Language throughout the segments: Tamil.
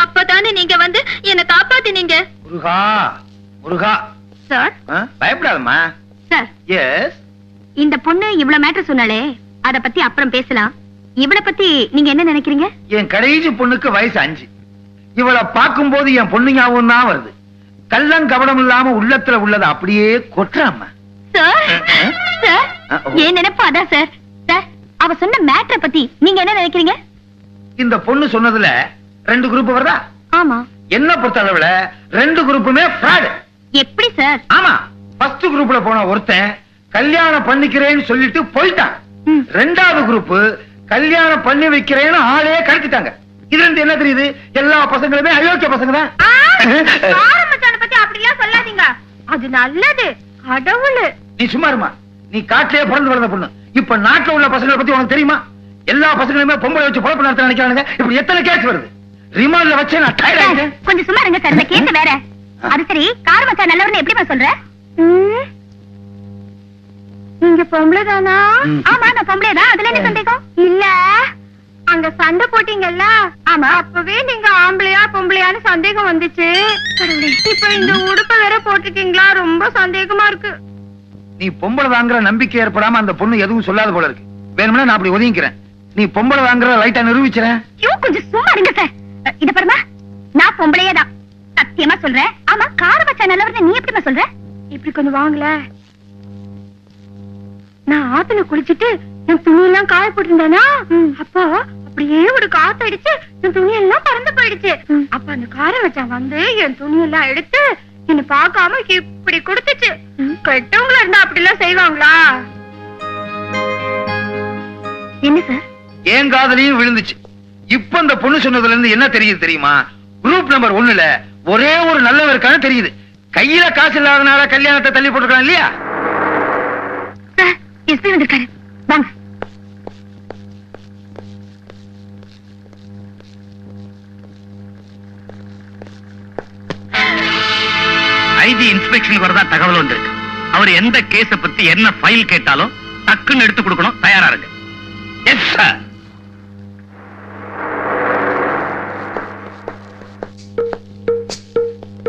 அப்பதானே நீங்க வந்து என்ன காப்பாத்தினீங்க. முருகா முருகா. சார் பயப்படாதம்மா. Sir yes. இந்த பொண்ணு இவ்வளவு மேட்டர் சொன்னாலே அத பத்தி அப்புறம் பேசலாம். இவளை பத்தி நீங்க என்ன நினைக்கிறீங்க? என் கடைசி பொண்ணுக்கு வயசு 5. இவளை பார்க்கும் போது என் பொண்ணு ஞாபகம் தான் வருது. கள்ளம் கபடம் இல்லாம உள்ளத்துல உள்ளதை அப்படியே கொட்டுறாம. சார் சார் ஏன் நினைப்பா அதான் சார். சார் அவ சொன்ன மேட்டரை பத்தி நீங்க என்ன நினைக்கிறீங்க? இந்த பொண்ணு சொன்னதுல 2 குரூப் வருதா? ஆமா. என்ன பொறுத்த அளவுல 2 குரூப்புமே ஃப்ராட். எப்படி சார்? ஆமா. ஃபர்ஸ்ட் குரூப்ல போன ஒருத்தன் கல்யாணம் பண்ணிக்கிறேன்னு சொல்லிட்டு போயிட்டான். 2வது குரூப் கல்யாணம் பண்ணி வைக்கிறேன்னு ஆளே கடத்திட்டாங்க. இது ரெண்டு என்ன தெரியுது? எல்லா பசங்களுமே அயோக்கிய பசங்க தான். ஆரம்பத்தான பத்தி அப்படிலாம் சொல்லாதீங்க. அது நல்லது. கடவுள். நீ சும்மா இருமா. நீ காட்டிலே பிறந்து வளர்ந்த பொண்ணு. இப்ப நாட்டுல உள்ள பசங்களை பத்தி உனக்கு தெரியுமா? எல்லா பசங்களுமே பொம்பளை வச்சு பொழப்பு நடத்த நினைக்கிறானுங்க. இப்படி எத்தனை கேஸ் வருது? ரிமாண்ட்ல வச்சு நான் டயர்ட் ஆயிட்டேன். கொஞ்சம் சும்மா இருங்க சார். இந்த கேஸ் வேற. அது சரி, கார் மச்சான் நல்லவர்னு எப்படிமா சொல்ற? நீங்க பொம்பளை தானா? ஆமா நான் பொம்பளை தான். அதுல என்ன சந்தேகம்? இல்ல அங்க சண்டை போட்டீங்கல்ல, ஆமா அப்பவே நீங்க ஆம்பளையா பொம்பளையான்னு சந்தேகம் வந்துச்சு. இப்ப இந்த உடுப்ப வேற போட்டுட்டீங்களா? ரொம்ப சந்தேகமா இருக்கு. நீ பொம்பளை தாங்கிற நம்பிக்கை ஏற்படாம அந்த பொண்ணு எதுவும் சொல்லாத போல இருக்கு. வேணும்னா நான் அப்படி ஒதுங்கிக்கிறேன். நீ பொம்பளை தாங்கிற லைட்டா நிரூபிச்சுறேன். கொஞ்சம் சும்மா இருங்க சார். இத பாருமா, நான் பொம்பளையே தான் சத்தியமா சொல்றேன். ஆமா கார் மச்சான் நல்லவர்னு நீ எப்படிமா சொல்ற? இப்படி கொஞ்சம் வாங்கல. நான் ஆத்துல குளிச்சுட்டு என் துணி எல்லாம் காய போட்டிருந்தேனா, அப்போ அப்படியே ஒரு காத்து அடிச்சு என் துணி எல்லாம் பறந்து போயிடுச்சு. அப்ப அந்த கார மச்சான் வந்து என் துணி எல்லாம் எடுத்து என்ன பாக்காம இப்படி கொடுத்துச்சு. கெட்டவங்களா இருந்தா அப்படி எல்லாம் செய்வாங்களா? என்ன சார்? என் காதலையும் விழுந்துச்சு. இப்ப இந்த பொண்ணு சொன்னதுல இருந்து என்ன தெரியுது தெரியுமா? குரூப் நம்பர் 1ல ஒரே ஒரு நல்லவருக்கான தெரியுது. கையில காசு இல்லாதனால கல்யாணத்தை தள்ளி போட்டுருக்கான் இல்லையா? எஸ்பி வந்திருக்காரு. வாங்க. ஐஜி இன்ஸ்பெக்ஷனுக்கு வரதா தகவல் வந்திருக்கு. அவர் எந்த கேஸ பத்தி என்ன ஃபைல் கேட்டாலும் டக்குன்னு எடுத்து கொடுக்கணும். தயாரா இருக்கு. Yes sir.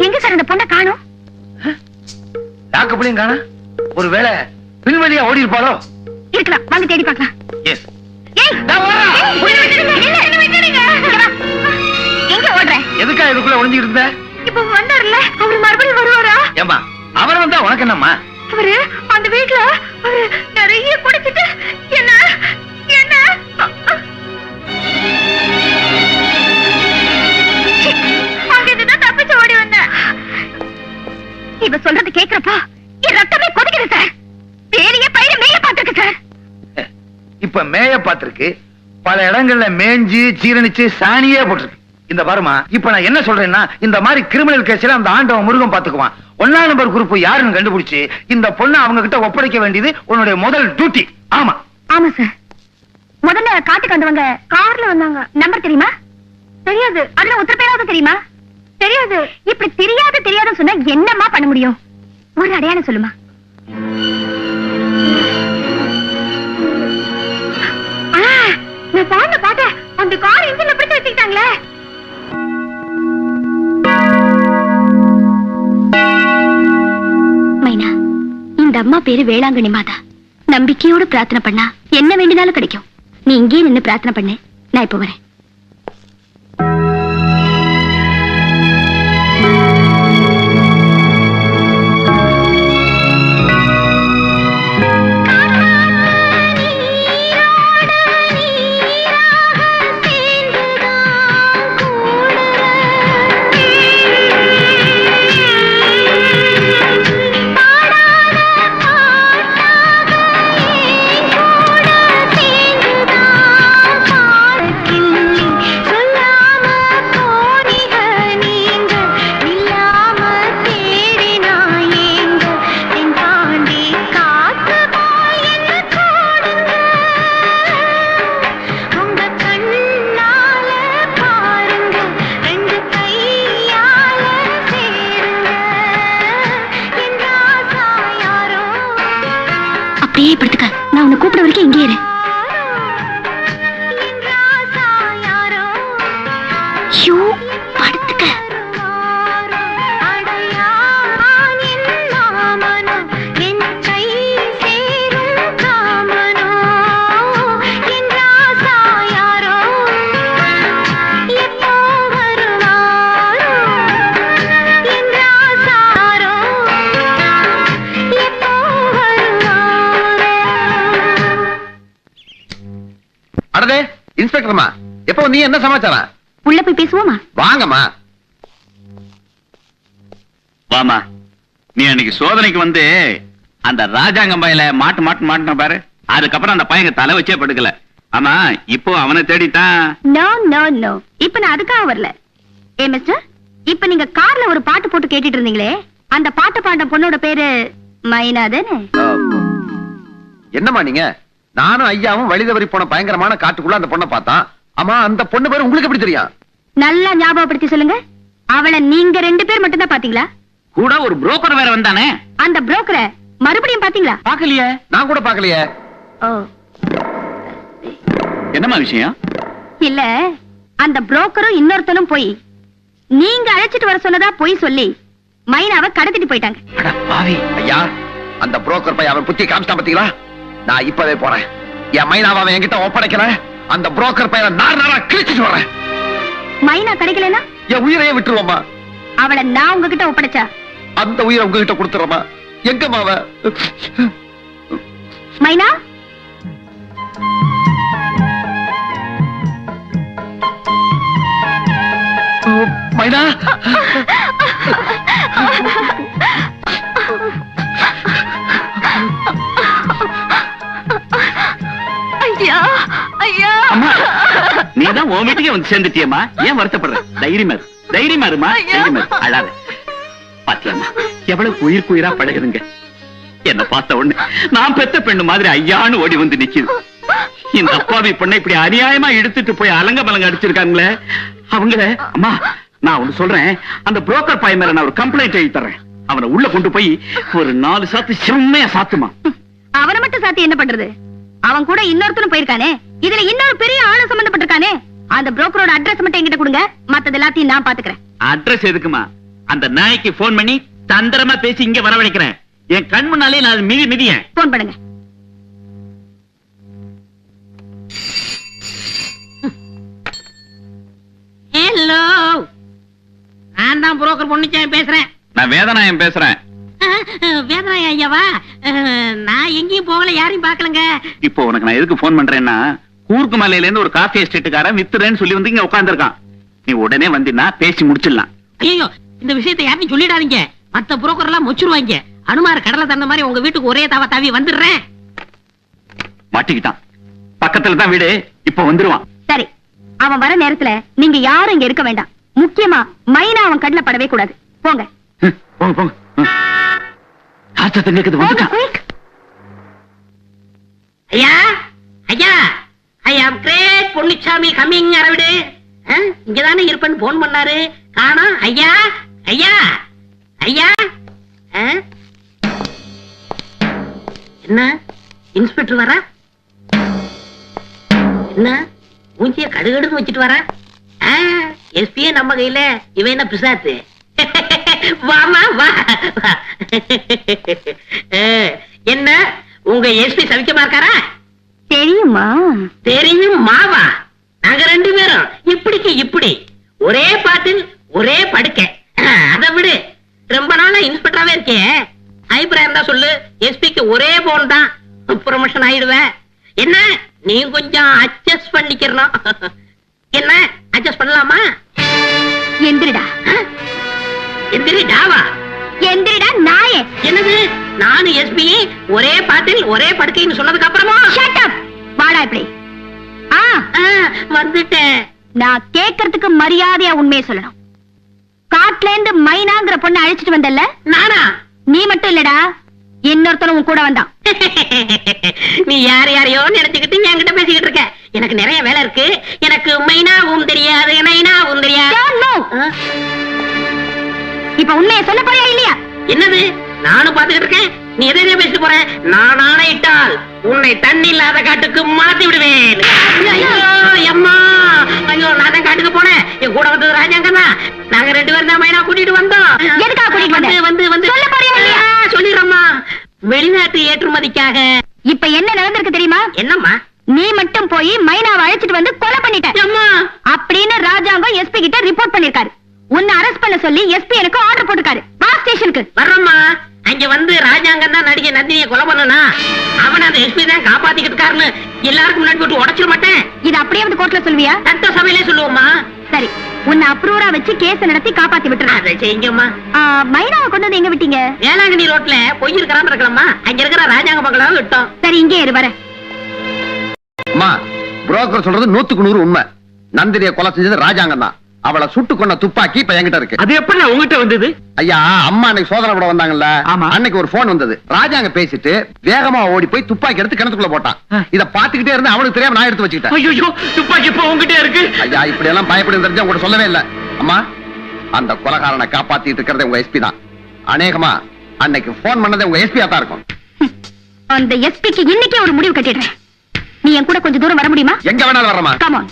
எங்க சார் இந்த பொண்ணை காணோம்? லாக்கப்லயும் காணா? ஒருவேளை பின்வழியா ஓடி இருப்பாளோ? இருக்கலாம். வாங்க தேடி பார்க்கலாம். எஸ். எங்க ஓடுற? எதுக்கா இதுக்குள்ள ஒளிஞ்சிட்டு இருந்த? இப்ப வந்தார்ல, அவரு மறுபடியும் வருவாரா? ஏமா அவர் வந்தா உனக்கு என்னம்மா? அவரு அந்த வீட்டுல அவரு நிறைய குடிச்சிட்டு என்ன என்ன அங்கிருந்துதான் தப்பிச்சு ஓடி வந்தேன். இவ சொல்றது கேக்குறப்போ என் ரத்தமே கொதிக்குது சார். வேலையே பயிர மேய பாத்துருக்கு சார். இப்ப மேய பாத்திருக்கு. பல இடங்கள்ல மேஞ்சு சீரணிச்சு சாணியே போட்டிருக்கு. இந்த பாருமா, இப்ப நான் என்ன சொல்றேன்னா, இந்த மாதிரி கிரிமினல் கேஸ்ல அந்த ஆண்டவன் முருகன் பாத்துக்குவான். 1ஆம் நம்பர் குரூப் யாருன்னு கண்டுபிடிச்சு இந்த பொண்ணை அவங்க கிட்ட ஒப்படைக்க வேண்டியது உன்னுடைய முதல் டியூட்டி. ஆமா ஆமா சார். முதல்ல காட்டுக்கு வந்தவங்க கார்ல வந்தாங்க. நம்பர் தெரியுமா? தெரியாது. அதுல ஒருத்தர் பேராவது தெரியுமா? தெரியாது. இப்படி தெரியாதுன்னு சொன்னா என்னமா பண்ண முடியும்? ஒரு அடையாளம் சொல்லுமா? நான் பாட்டேன். அந்த கார் இன்ஜின்ல பிடிச்சு வச்சுக்கிட்டாங்களே. மைனா, இந்த அம்மா பேரு வேளாங்கண்ணி மாதா. நம்பிக்கையோடு பிரார்த்தனை பண்ணா என்ன வேண்டினாலும் கிடைக்கும். நீ இங்கே நின்னு பிரார்த்தனை பண்ணு. நான் இப்ப வரேன். நான் உன்னை கூப்பிட வரைக்கும் இங்கே இரு. இன்ஸ்பெக்டர்மா, எப்போ நீ என்ன சமாச்சாரம்? உள்ள போய் பேசுவோமா? வாங்கம்மா. வாமா, நீ அன்னைக்கு சோதனைக்கு வந்து அந்த ராஜாங்கம் பையில மாட்டுன பாரு, அதுக்கப்புறம் அந்த பையன் தலை வச்சே படுக்கல. ஆமா, இப்போ அவனை தேடித்தான். நோ நோ நோ, இப்ப நான் அதுக்காக வரல. ஏ மிஸ்டர், இப்ப நீங்க கார்ல ஒரு பாட்டு போட்டு கேட்டுட்டு இருந்தீங்களே, அந்த பாட்டு பாடின பொண்ணோட பேரு மைனா தானே? என்னம்மா நீங்க? நானும் ஐயாவும் வழி தவறி போன பயங்கரமான காட்டுக்குள்ள அந்த பொண்ணை பார்த்தா. ஆமா, அந்த பொண்ணு பேரு உங்களுக்கு எப்படி தெரியும்? நல்லா ஞாபகப்படுத்தி சொல்லுங்க. அவளை நீங்க 2 பேர் மட்டும் தான் பாத்தீங்களா? கூட ஒரு புரோக்கர் வேற வந்தானே, அந்த புரோக்கரை மறுபடியும் பாத்தீங்களா? பாக்கலையே. நான் கூட பாக்கலையே. ஓ, என்னமா விஷயம்? இல்ல, அந்த புரோக்கரும் இன்னொருத்தனும் போய் நீங்க அழைச்சிட்டு வர சொன்னதா போய் சொல்லி மைனாவை கடத்திட்டு போயிட்டாங்க. அட பாவி. ஐயா, அந்த புரோக்கர் பையன் அவன் புத்தி காமிச்சிட்டான் பாத்தீங்களா? நான் இப்பவே போறேன். என் மைனாவை அவன் என்கிட்ட ஒப்படைக்கல. அந்த புரோக்கர் பையனை நாரா கிழிச்சிட்டு வரேன். மைனா கிடைக்கலனா என் உயிரையே விட்டுருவோமா? அவளை நான் உங்ககிட்ட ஒப்படைச்சா அந்த உயிரை உங்ககிட்ட கொடுத்துறமா? எங்கம்மா அவ? மைனா, மைனா, ஐயா ஐயா, நீதான் உன் வீட்டுக்கே வந்து சேர்ந்துட்டியம்மா, ஏன் வருத்தப்படுற? தைரியமா இருமா, தைரியமா இரு, அழாத. பாத்தியாமா, எவ்வளவு உயிரா பழகுதுங்க. என்ன பார்த்த உடனே நான் பெத்த பெண்ணு மாதிரி ஐயான்னு ஓடி வந்து நிக்குது. இந்த அப்பாவி பொண்ணை இப்படி அநியாயமா எடுத்துட்டு போய் அலங்க பலங்க அடிச்சிருக்காங்களே அவங்கள. அம்மா, நான் ஒண்ணு சொல்றேன், அந்த புரோக்கர் பையன் மேல நான் ஒரு கம்ப்ளைண்ட் எழுதி தர்றேன். அவனை உள்ள கொண்டு போய் ஒரு 4 சாத்து செம்மையா சாத்துமா. அவனை மட்டும் சாத்தி என்ன பண்றது? அவன் கூட இன்னொருத்தனும் போயிருக்கானே, இதுல இன்னொரு பெரிய ஆளு சம்பந்தப்பட்டிருக்கானே. அந்த புரோக்கரோட அட்ரஸ் மட்டும் என்கிட்ட கொடுங்க, மத்தது எல்லாத்தையும் நான் பாத்துக்கிறேன். அட்ரஸ் எதுக்குமா? அந்த நாய்க்கு போன் பண்ணி தந்திரமா பேசி இங்க வரவழைக்கிறேன். என் கண் முன்னாலே நான் மிதியேன். போன் பண்ணுங்க. ஹலோ, நான் தான் புரோக்கர் பொன்னுச்சாமி பேசுறேன். நான் வேதநாயகம் பேசுறேன். வேதனாயா ஐயாவா? நான் எங்கேயும் போகல, யாரையும் பாக்கலங்க. இப்போ உனக்கு நான் எதுக்கு போன் பண்றேன்னா, கூர்க்கு மலையில இருந்து ஒரு காஃபி எஸ்டேட்டுக்காரன் வித்துறேன்னு சொல்லி வந்து இங்க உட்கார்ந்துருக்கான். நீ உடனே வந்தீங்கன்னா பேசி முடிச்சிடலாம். ஐயோ, இந்த விஷயத்தை யாரையும் சொல்லிடாதீங்க. மத்த புரோக்கர் எல்லாம் முச்சிருவாங்க. அனுமார் கடலை தந்த மாதிரி உங்க வீட்டுக்கு ஒரே தாவி வந்துடுறேன். மாட்டிக்கிட்டான். பக்கத்துல தான் வீடு, இப்ப வந்துருவான். சரி, அவன் வர நேரத்துல நீங்க யாரும் இங்க இருக்க வேண்டாம். முக்கியமா மைனா அவன் கண்ணுல படவே கூடாது. போங்க போங்க போங்க. வந்துட்டான். ஐயா ஐயா, ஐ ஆம் கிரேட் பொன்னுச்சாமி கம்மிங் அரவிடு. இங்கதானே இருப்பேன்னு போன் பண்ணாரு, காணோம். ஐயா ஐயா ஐயா. என்ன இன்ஸ்பெக்டர் வரா? என்ன மூஞ்சிய கடுகடுன்னு வச்சுட்டு வரா? எஸ்பியே நம்ம கையில, இவன் என்ன பிசாத்து? வாமா வா. என்ன உங்க எஸ்பி சவிக்கமா இருக்காரா? தெரியுமா? தெரியும் மாவா. நாங்க 2 பேரும் இப்படிக்கு இப்படி ஒரே பாட்டில் ஒரே படுக்கை. அதை விடு, ரொம்ப நாளா இன்ஸ்பெக்டராவே இருக்கே. அபிப்பிராயம் இருந்தா சொல்லு, எஸ்பிக்கு ஒரே போன் தான், ப்ரொமோஷன் ஆயிடுவேன். என்ன நீ கொஞ்சம் அட்ஜஸ்ட் பண்ணிக்கிறோம். என்ன அட்ஜஸ்ட் பண்ணலாமா? எந்திரிடா. எந்திரிடாவா? எந்திரிடா நாயே. என்னது, நானும் எஸ்பி ஒரே பாட்டில் ஒரே படுக்கைன்னு சொன்னதுக்கு அப்புறமா? Shut up. வாடா இப்படி. வந்துட்டேன். நான் கேட்கறதுக்கு மரியாதையா உண்மையை சொல்லணும். காட்டுல இருந்து மைனாங்கிற பொண்ணை அழைச்சிட்டு வந்தல்ல? நானா? நீ மட்டும் இல்லடா, இன்னொருத்தனும் உன் கூட வந்தான். நீ யாரையோ நினைச்சுக்கிட்டு என்கிட்ட பேசிக்கிட்டு இருக்க. எனக்கு நிறைய வேலை இருக்கு. எனக்கு மைனாவும் தெரியாது, நைனாவும் தெரியாது. இப்ப உண்மையை சொல்ல போறியா இல்லையா? என்னது, நானும் பாத்துக்கிட்டு இருக்கேன், நீ எதை பேசிட்டு போற? நான் ஆணையிட்டால் உன்னை தண்ணி இல்லாத காட்டுக்கு மாத்தி விடுவேன். ஐயோ அம்மா, ஐயோ நான் தான் காட்டுக்கு போனேன். என் கூட வந்தது ராஜாங்கண்ணா. நாங்க 2 பேரும் தான் மைனா கூட்டிட்டு வந்தோம். எதுக்காக கூட்டிட்டு வந்த? வந்து சொல்ல போறியா இல்லையா? சொல்லிடுறோம்மா, வெளிநாட்டு ஏற்றுமதிக்காக. இப்ப என்ன நடந்திருக்கு தெரியுமா? என்னம்மா? நீ மட்டும் போய் மைனாவை அழைச்சிட்டு வந்து கொலை பண்ணிட்ட அப்படின்னு ராஜாங்கம் எஸ்பி கிட்ட ரிப்போர்ட் பண்ணிருக்காரு. உன்னை அரெஸ்ட் பண்ண சொல்லி எஸ்பி எனக்கு ஆர்டர் போட்டுருக்காரு. வா ஸ்டேஷனுக்கு. வர்றோம்மா. அங்க வந்து ராஜாங்கம் தான் நடிகை நந்தினியை கொலை பண்ணனா அவன் அந்த எஸ்பி தான் காப்பாத்திக்கிட்டு இருக்காருன்னு எல்லாருக்கும் முன்னாடி போட்டு உடைச்சிட மாட்டேன். இது அப்படியே வந்து கோர்ட்ல சொல்வியா? சட்ட சபையிலே சொல்லுவோமா? சரி, உன்னை அப்ரூவரா வச்சு கேஸ் நடத்தி காப்பாத்தி விட்டுறேன். அதை செய்யுங்கம்மா. மைனாவை கொண்டு வந்து எங்க விட்டீங்க? வேளாங்கண்ணி ரோட்ல பொய் இருக்கிறாம இருக்கலாமா? அங்க இருக்கிற ராஜாங்க பங்களாவை விட்டோம். சரி, இங்கே இரு வரேன். அம்மா, புரோக்கர் சொல்றது 100க்கு 100 உண்மை. நந்தினியை கொலை செஞ்சது ராஜாங்கம் தான். அவளை சுட்டு கொண்ட துப்பாக்கி இப்ப என்கிட்ட இருக்கு. அது எப்படி உங்ககிட்ட வந்தது? ஐயா, அம்மா அன்னைக்கு சோதனை போட வந்தாங்கல்ல, ஆமா. அன்னைக்கு ஒரு போன் வந்தது. ராஜாங்க பேசிட்டு வேகமா ஓடி போய் துப்பாக்கி எடுத்து கிணத்துக்குள்ள போட்டான். இத பாத்துக்கிட்டே இருந்து அவனுக்கு தெரியாம நான் எடுத்து வச்சுக்கிட்டேன். ஐயோ, துப்பாக்கி இப்ப உங்ககிட்ட இருக்கு. ஐயா, இப்படி எல்லாம் பயப்படும் தெரிஞ்சு உங்ககிட்ட சொல்லவே இல்ல. அம்மா, அந்த கொலைகாரனை காப்பாத்திட்டு இருக்கிறது உங்க எஸ்பி தான். அநேகமா அன்னைக்கு போன் பண்ணது உங்க எஸ்பியா தான் இருக்கும். அந்த எஸ்பிக்கு இன்னைக்கே ஒரு முடிவு கட்டிடுறேன். நீ என் கூட கொஞ்சம் தூரம் வர முடியுமா? எங்க வேணாலும் வரமா? Come on.